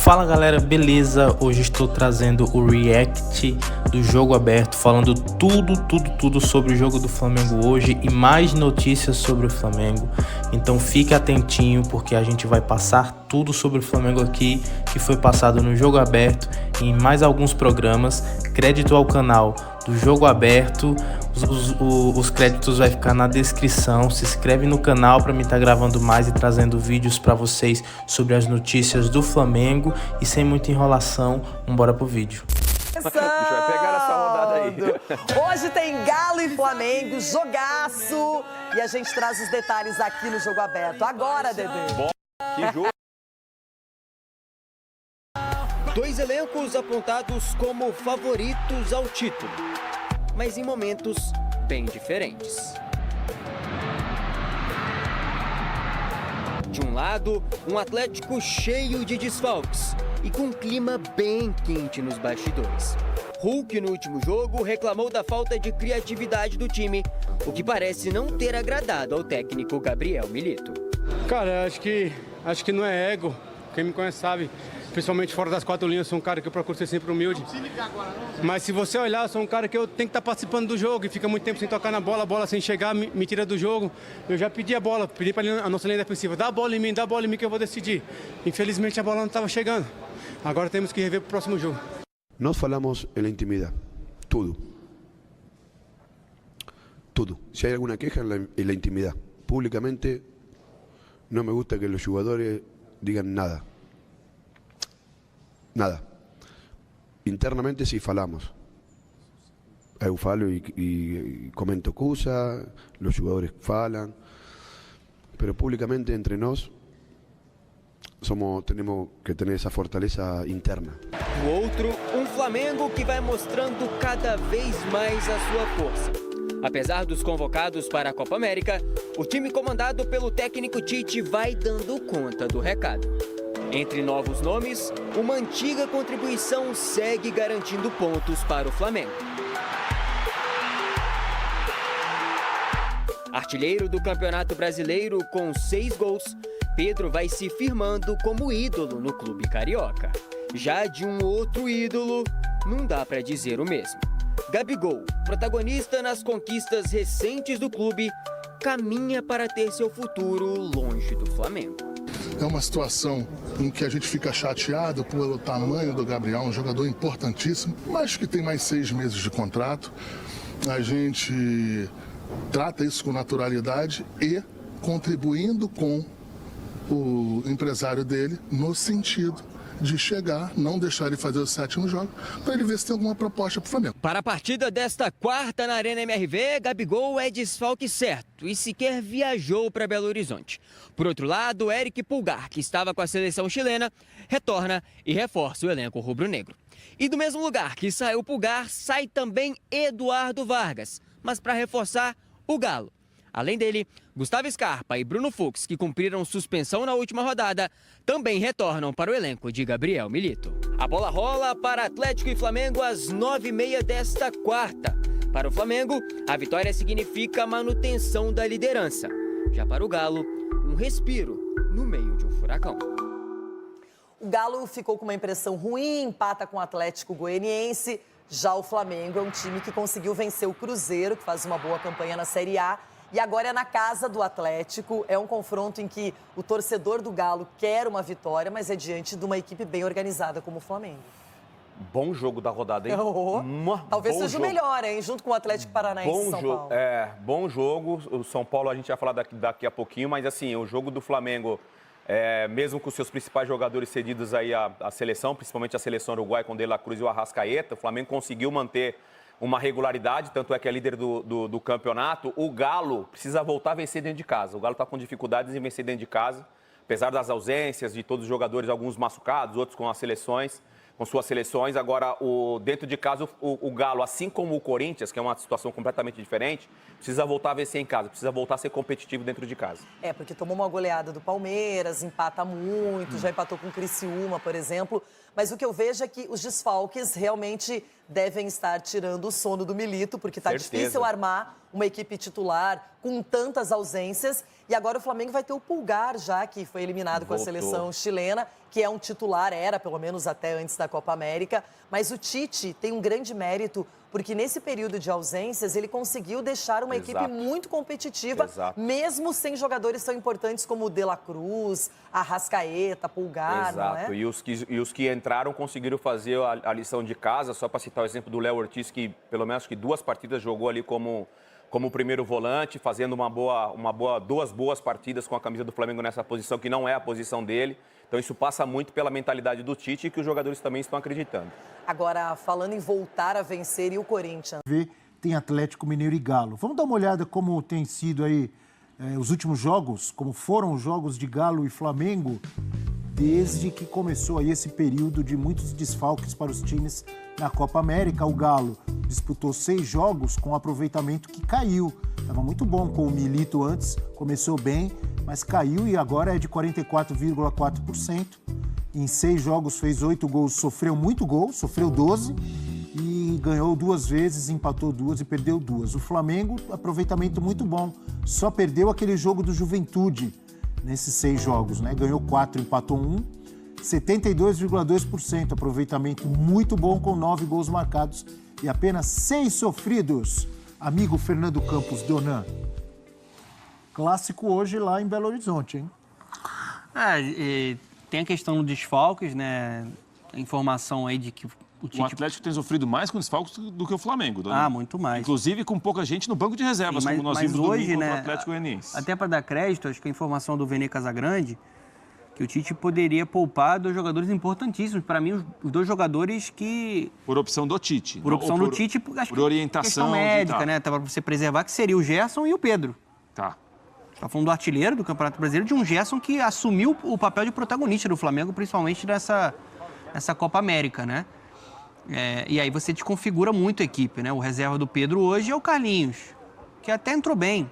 Fala galera, beleza? Hoje estou trazendo o react do jogo aberto, falando tudo sobre o jogo do Flamengo hoje e mais notícias sobre o Flamengo. Então fique atentinho porque a gente vai passar tudo sobre o Flamengo aqui, que foi passado no jogo aberto e em mais alguns programas. Crédito ao canal do jogo aberto, os créditos vai ficar na descrição. Se inscreve no canal para mim estar gravando mais e trazendo vídeos para vocês sobre as notícias do Flamengo. E sem muita enrolação, bora pro vídeo. A gente vai pegar essa rodada aí. Hoje tem Galo e Flamengo, jogaço. E a gente traz os detalhes aqui no jogo aberto. Agora, Dedê. Bom, que jogo. Dois elencos apontados como favoritos ao título, mas em momentos bem diferentes. De um lado, um Atlético cheio de desfalques e com um clima bem quente nos bastidores. Hulk, no último jogo, reclamou da falta de criatividade do time, o que parece não ter agradado ao técnico Gabriel Milito. Cara, acho que não é ego. Quem me conhece sabe, principalmente fora das quatro linhas, sou um cara que eu procuro ser sempre humilde. Mas se você olhar, sou um cara que eu tenho que estar participando do jogo e fica muito tempo sem tocar na bola, a bola sem chegar, me tira do jogo. Eu já pedi a bola, pedi para a nossa linha defensiva, dá a bola em mim que eu vou decidir. Infelizmente a bola não estava chegando. Agora temos que rever para o próximo jogo. Nós falamos en la intimidad, tudo. Tudo. Si hay alguna queja, en la intimidad. Públicamente, no me gusta que los jugadores digan nada. Nada. Internamente sí falamos. Eu falo y comento cosas, los jugadores falan, pero públicamente entre nós tenemos que tener essa fortaleza interna. Do outro, um Flamengo que vai mostrando cada vez mais a sua força. Apesar dos convocados para a Copa América, o time comandado pelo técnico Tite vai dando conta do recado. Entre novos nomes, uma antiga contribuição segue garantindo pontos para o Flamengo. Artilheiro do Campeonato Brasileiro com 6 gols, Pedro vai se firmando como ídolo no clube carioca. Já de um outro ídolo, não dá para dizer o mesmo. Gabigol, protagonista nas conquistas recentes do clube, caminha para ter seu futuro longe do Flamengo. É uma situação em que a gente fica chateado pelo tamanho do Gabriel, um jogador importantíssimo, mas que tem mais 6 meses de contrato. A gente trata isso com naturalidade e contribuindo com o empresário dele no sentido de chegar, não deixar ele fazer o 7º jogo, para ele ver se tem alguma proposta para o Flamengo. Para a partida desta quarta na Arena MRV, Gabigol é desfalque certo e sequer viajou para Belo Horizonte. Por outro lado, Eric Pulgar, que estava com a seleção chilena, retorna e reforça o elenco rubro-negro. E do mesmo lugar que saiu Pulgar, sai também Eduardo Vargas, mas para reforçar o Galo. Além dele, Gustavo Scarpa e Bruno Fux, que cumpriram suspensão na última rodada, também retornam para o elenco de Gabriel Milito. A bola rola para Atlético e Flamengo às 9h30 desta quarta. Para o Flamengo, a vitória significa a manutenção da liderança. Já para o Galo, um respiro no meio de um furacão. O Galo ficou com uma impressão ruim, empata com o Atlético Goianiense. Já o Flamengo é um time que conseguiu vencer o Cruzeiro, que faz uma boa campanha na Série A. E agora é na casa do Atlético, é um confronto em que o torcedor do Galo quer uma vitória, mas é diante de uma equipe bem organizada como o Flamengo. Bom jogo da rodada, hein? Talvez seja o melhor, hein? Junto com o Atlético Paranaense e São Paulo. Bom jogo. O São Paulo a gente vai falar daqui a pouquinho, mas assim, o jogo do Flamengo, mesmo com seus principais jogadores cedidos aí à seleção, principalmente a seleção uruguaia com o De La Cruz e o Arrascaeta, o Flamengo conseguiu manter uma regularidade, tanto é que é líder do campeonato. O Galo precisa voltar a vencer dentro de casa. O Galo está com dificuldades em vencer dentro de casa, apesar das ausências de todos os jogadores, alguns machucados, outros com suas seleções. Agora, dentro de casa, o Galo, assim como o Corinthians, que é uma situação completamente diferente, precisa voltar a vencer em casa, precisa voltar a ser competitivo dentro de casa. Porque tomou uma goleada do Palmeiras, empata muito, já empatou com o Criciúma, por exemplo. Mas o que eu vejo é que os desfalques realmente devem estar tirando o sono do Milito, porque está difícil armar uma equipe titular com tantas ausências. E agora o Flamengo vai ter o Pulgar, já que foi eliminado com a seleção chilena, que é um titular, era pelo menos até antes da Copa América. Mas o Tite tem um grande mérito, porque nesse período de ausências ele conseguiu deixar uma equipe muito competitiva, mesmo sem jogadores tão importantes como o De La Cruz, Arrascaeta, Pulgar, não é? E os que entraram conseguiram fazer a lição de casa, só para citar o exemplo do Léo Ortiz, que pelo menos que 2 partidas jogou ali como primeiro volante, fazendo duas boas partidas com a camisa do Flamengo nessa posição, que não é a posição dele. Então isso passa muito pela mentalidade do Tite e que os jogadores também estão acreditando. Agora, falando em voltar a vencer, e o Corinthians? Tem Atlético Mineiro e Galo. Vamos dar uma olhada como tem sido aí os últimos jogos, como foram os jogos de Galo e Flamengo, desde que começou aí esse período de muitos desfalques para os times na Copa América. O Galo disputou 6 jogos com aproveitamento que caiu. Estava muito bom com o Milito antes, começou bem, mas caiu e agora é de 44,4%. Em 6 jogos fez 8 gols, sofreu muito gol, sofreu 12 e ganhou 2 vezes, empatou 2 e perdeu 2. O Flamengo, aproveitamento muito bom, só perdeu aquele jogo do Juventude nesses 6 jogos, né? Ganhou 4, empatou 1, 72,2%, aproveitamento muito bom com 9 gols marcados e apenas 6 sofridos. Amigo Fernando Campos Donan. Clássico hoje lá em Belo Horizonte, hein? Tem a questão dos desfalques, né? A informação aí de que o Tite... O Atlético tem sofrido mais com desfalques do que o Flamengo, Donan. Muito mais. Inclusive com pouca gente no banco de reservas, como nós vimos hoje, domingo contra né, o Atlético Goianiense. Até para dar crédito, acho que a informação do Vene Casagrande, que o Tite poderia poupar 2 jogadores importantíssimos. Para mim, os 2 jogadores que... Por opção do Tite. Por opção do Tite, acho por que orientação questão médica, né? Para você preservar, que seria o Gerson e o Pedro. Tá. Está falando do artilheiro do Campeonato Brasileiro, de um Gerson que assumiu o papel de protagonista do Flamengo, principalmente nessa Copa América, né? E aí você desconfigura muito a equipe, né? O reserva do Pedro hoje é o Carlinhos, que até entrou bem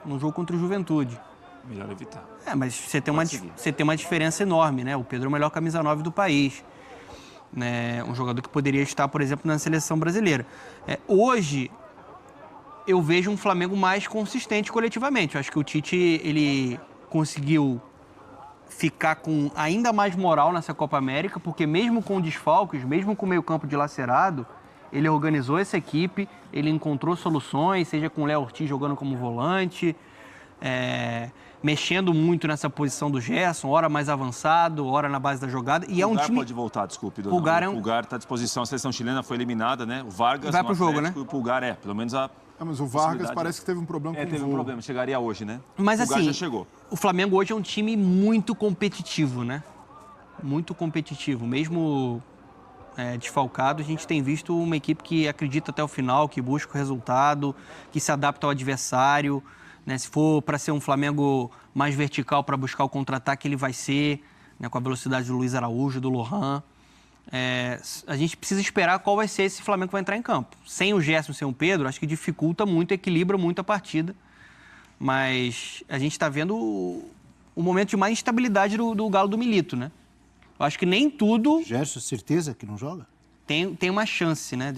no jogo contra o Juventude. Melhor evitar. Mas você tem uma diferença enorme, né? O Pedro é o melhor camisa 9 do país. Né? Um jogador que poderia estar, por exemplo, na seleção brasileira. Hoje, eu vejo um Flamengo mais consistente coletivamente. Eu acho que o Tite, ele conseguiu ficar com ainda mais moral nessa Copa América, porque mesmo com desfalques, mesmo com o meio-campo dilacerado, ele organizou essa equipe, ele encontrou soluções, seja com o Léo Ortiz jogando como volante, mexendo muito nessa posição do Gerson, hora mais avançado, hora na base da jogada. E é um time... pode voltar, desculpe, Dona. Pulgar o Pulgar está à disposição, a seleção chilena foi eliminada, né? O Vargas vai pro jogo, né? O Pulgar pelo menos a... mas o Vargas parece que teve um problema com o teve um problema, chegaria hoje, né? Mas o Pulgar assim, já chegou. O Flamengo hoje é um time muito competitivo, né? Muito competitivo. Mesmo desfalcado, a gente tem visto uma equipe que acredita até o final, que busca o resultado, que se adapta ao adversário. Né? Se for para ser um Flamengo mais vertical para buscar o contra-ataque, ele vai ser, né? Com a velocidade do Luiz Araújo, do Lohan. A gente precisa esperar qual vai ser esse Flamengo que vai entrar em campo. Sem o Gerson, sem o Pedro, acho que dificulta muito, equilibra muito a partida. Mas a gente está vendo o momento de mais instabilidade do Galo do Milito, né? Eu acho que nem tudo... Gerson, certeza que não joga? Tem uma chance, né?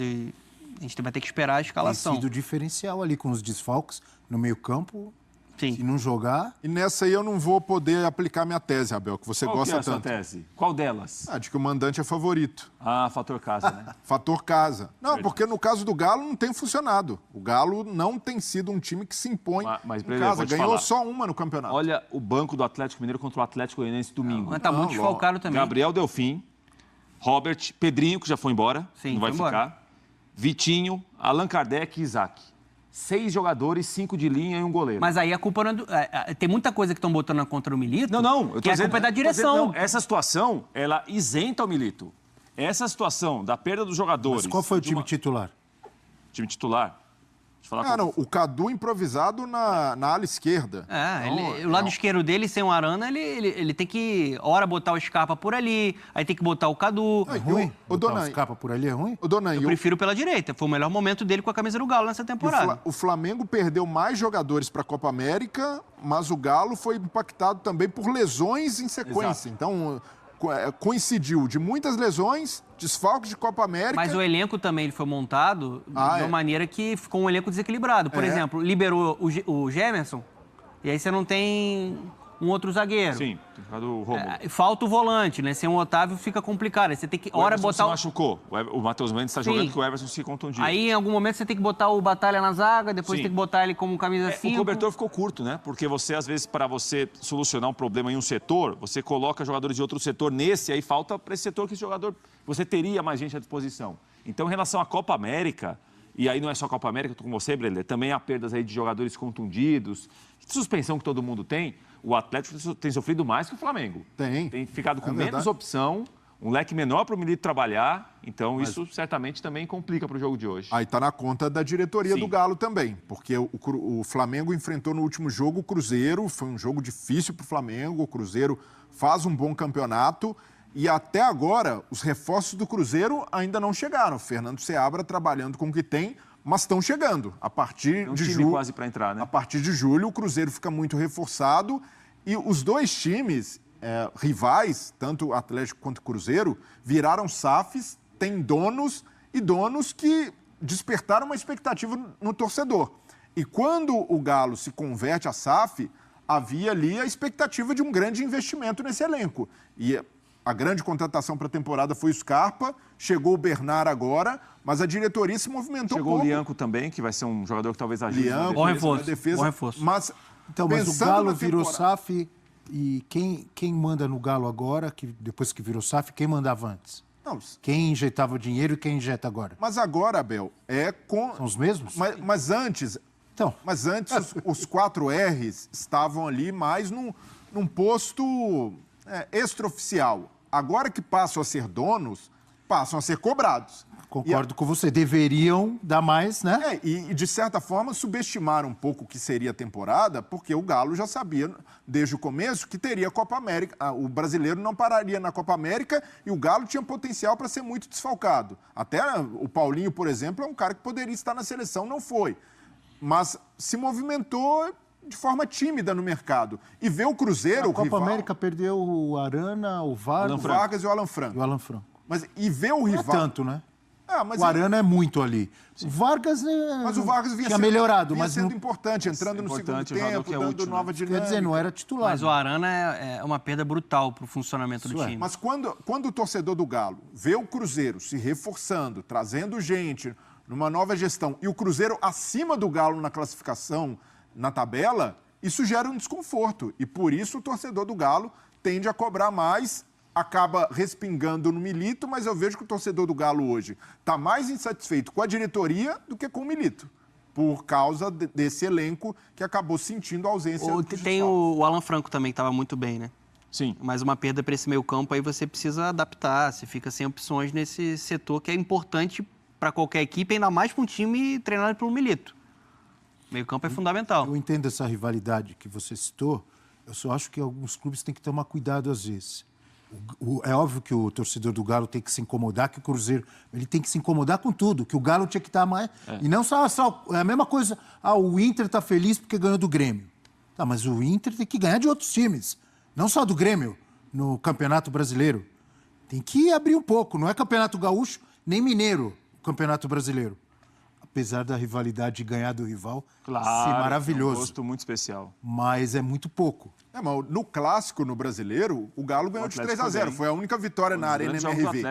A gente vai ter que esperar a escalação. Tem sido diferencial ali com os desfalques no meio-campo. Sim. Se não jogar... E nessa aí eu não vou poder aplicar minha tese, Abel, que você gosta tanto. Qual que é a sua tese? Qual delas? De que o mandante é favorito. Fator casa, né? Fator casa. Não, porque no caso do Galo não tem funcionado. O Galo não tem sido um time que se impõe mas, em casa. Ganhou só uma no campeonato. Olha o banco do Atlético Mineiro contra o Atlético Goianiense domingo. Mas tá muito desfalcado também. Gabriel Delfim, Robert, Pedrinho, que já foi embora, sim, não vai ficar. Vitinho, Allan Kardec e Isaac. 6 jogadores, 5 de linha e um goleiro. Mas aí a culpa não é tem muita coisa que estão botando na conta do Milito. Não. A culpa é da direção. Essa situação, ela isenta o Milito. Essa situação da perda dos jogadores... Mas qual foi o time titular? Time titular? O Cadu improvisado na ala esquerda. O lado esquerdo dele, sem o Arana, ele tem que, hora, botar o Scarpa por ali, aí tem que botar o Cadu. É ruim? Botar o Scarpa por ali é ruim? Eu prefiro pela direita. Foi o melhor momento dele com a camisa do Galo nessa temporada. O Flamengo perdeu mais jogadores para a Copa América, mas o Galo foi impactado também por lesões em sequência. Exato. Então, coincidiu de muitas lesões, desfalques de Copa América. Mas o elenco também ele foi montado de uma maneira que ficou um elenco desequilibrado. Por exemplo, liberou o Gemerson, E aí você não tem um outro zagueiro. Sim, tem ficado o Rômulo. Falta o volante, né? Sem o Otávio fica complicado. Aí você tem que O Everson botar se machucou. O Matheus Mendes está jogando porque o Everson se contundiu. Aí, em algum momento, você tem que botar o Batalha na zaga, depois tem que botar ele como camisa 5. O cobertor ficou curto, né? Porque você, às vezes, para você solucionar um problema em um setor, você coloca jogadores de outro setor nesse, aí falta para esse setor que esse jogador... Você teria mais gente à disposição. Então, em relação à Copa América, e aí não é só a Copa América, eu estou com você, Breler, também há perdas aí de jogadores contundidos, suspensão que todo mundo tem. O Atlético tem sofrido mais que o Flamengo. Tem ficado com menos opção, um leque menor para o Milito trabalhar. Então, isso certamente também complica para o jogo de hoje. Aí está na conta da diretoria do Galo também. Porque o Flamengo enfrentou no último jogo o Cruzeiro. Foi um jogo difícil para o Flamengo. O Cruzeiro faz um bom campeonato. E até agora, os reforços do Cruzeiro ainda não chegaram. O Fernando Seabra trabalhando com o que tem, mas estão chegando. A partir de julho, quase para entrar, né? A partir de julho, o Cruzeiro fica muito reforçado e os dois times rivais, tanto o Atlético quanto o Cruzeiro, viraram SAFs, têm donos e donos que despertaram uma expectativa no torcedor. E quando o Galo se converte a SAF, havia ali a expectativa de um grande investimento nesse elenco. E a grande contratação para a temporada foi o Scarpa, chegou o Bernard agora, mas a diretoria se movimentou Chegou o Lianco também, que vai ser um jogador que talvez ajude na defesa. Bom reforço. Mas o Galo virou SAF e quem manda no Galo agora, que depois que virou SAF, quem mandava antes? Não. Quem injetava dinheiro e quem injeta agora? Mas agora, Abel, São os mesmos? Mas antes... Então. Mas antes os 4 R's estavam ali mais num posto extraoficial. Agora que passam a ser donos, passam a ser cobrados. Concordo com você, deveriam dar mais, né? E de certa forma subestimaram um pouco o que seria a temporada, porque o Galo já sabia desde o começo que teria a Copa América. O brasileiro não pararia na Copa América e o Galo tinha potencial para ser muito desfalcado. Até o Paulinho, por exemplo, é um cara que poderia estar na seleção, não foi. Mas se movimentou de forma tímida no mercado. E ver o Cruzeiro, a Copa América perdeu o Arana, o Vargas e o Alan Franco. E ver o rival... Não é tanto, né? O Arana é muito ali. Sim. O Vargas... Mas o Vargas vinha melhorado, mas sendo importante, entrando no segundo tempo, dando útil, nova dinâmica. Quer dizer, não era titular. Mas o Arana é uma perda brutal para o funcionamento do time. Mas quando o torcedor do Galo vê o Cruzeiro se reforçando, trazendo gente numa nova gestão, e o Cruzeiro acima do Galo na classificação, na tabela, isso gera um desconforto. E por isso o torcedor do Galo tende a cobrar mais, acaba respingando no Milito, mas eu vejo que o torcedor do Galo hoje está mais insatisfeito com a diretoria do que com o Milito, por causa desse elenco que acabou sentindo a ausência do Tem o Alan Franco também, que estava muito bem, né? Sim. Mas uma perda para esse meio campo, aí você precisa adaptar, você fica sem opções nesse setor que é importante para qualquer equipe, ainda mais para um time treinado pelo Milito. Meio campo é fundamental. Eu entendo essa rivalidade que você citou, eu só acho que alguns clubes têm que tomar cuidado às vezes. É óbvio que o torcedor do Galo tem que se incomodar, que o Cruzeiro ele tem que se incomodar com tudo, que o Galo tinha que estar mais... E não só é a mesma coisa, o Inter está feliz porque ganhou do Grêmio. Tá, mas o Inter tem que ganhar de outros times, não só do Grêmio, no Campeonato Brasileiro. Tem que abrir um pouco, não é Campeonato Gaúcho, nem Mineiro, o Campeonato Brasileiro. Apesar da rivalidade de ganhar do rival, ser maravilhoso. É um gosto muito especial. Mas é muito pouco. Mas no clássico, no brasileiro, o Galo ganhou de 3-0. Foi a única vitória na Arena MRV.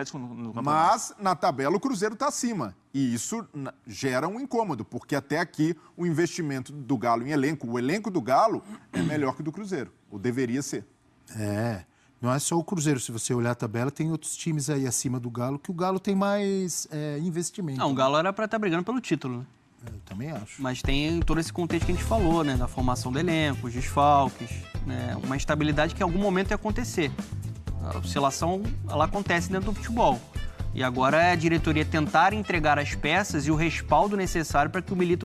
Mas na tabela o Cruzeiro está acima. E isso gera um incômodo, porque até aqui o investimento do Galo em elenco, o elenco do Galo é melhor que o do Cruzeiro. Ou deveria ser. Não é só o Cruzeiro. Se você olhar a tabela, tem outros times aí acima do Galo, que o Galo tem mais investimento. Não, o Galo era para estar brigando pelo título, né? Eu também acho. Mas tem todo esse contexto que a gente falou, né? Da formação do elenco, os desfalques, né? Uma instabilidade que em algum momento ia acontecer. A oscilação, ela acontece dentro do futebol. E agora é a diretoria tentar entregar as peças e o respaldo necessário para que o Milito